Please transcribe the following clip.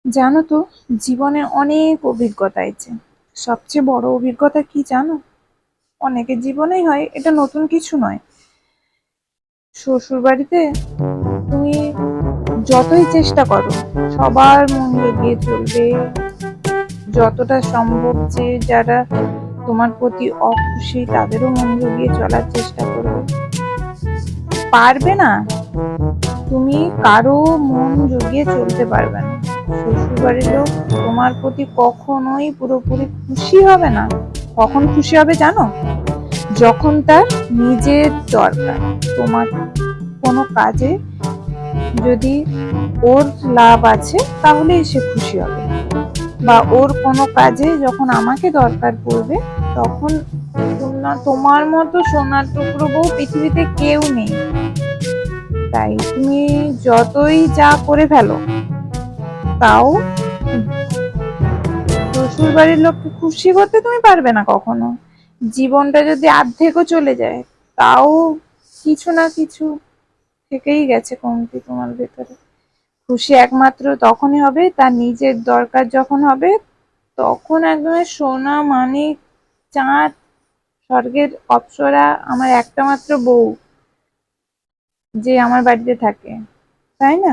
জানো তো, জীবনে অনেক অভিজ্ঞতা আছে। সবচেয়ে বড় অভিজ্ঞতা কি জানো? অনেকের জীবনেই হয়, এটা নতুন কিছু নয়। শ্বশুর বাড়িতে তুমি যতই চেষ্টা করো সবার মন জুগিয়ে চলবে, যতটা সম্ভব যে যারা তোমার প্রতি অখুশি তাদেরও মন জুগিয়ে চলার চেষ্টা করবে, পারবে না। তুমি কারো মন জুগিয়ে চলতে পারবে না। শ্বশুরবাড়ির লোক তোমার প্রতি কখনোই পুরোপুরি খুশি হবে না। কখন খুশি হবে জানো? যখন তার নিজের দরকার। তোমার কোনো কাজে যদি ওর লাভ আছে তাহলে সে খুশি হবে, বা ওর কোনো কাজে যখন আমাকে দরকার পড়বে তখন তোমার মতো সোনার টুকরো বউ পৃথিবীতে কেউ নেই। তাই তুমি যতই যা করে ফেলো, তাও শ্বশুর বাড়ির লোককে খুশি করতে তুমি পারবে না কখনো। জীবনটা যদি অর্ধেকও চলে যায়, তাও কিছু না কিছু থেকেই গেছে কমতি তোমার ভেতরে। খুশি একমাত্র তখনই হবে তার নিজের দরকার যখন হবে, তখন একদম সোনা মানিক চাঁদ স্বর্গের অপ্সরা আমার একটা মাত্র বউ যে আমার বাড়িতে থাকে, তাই না?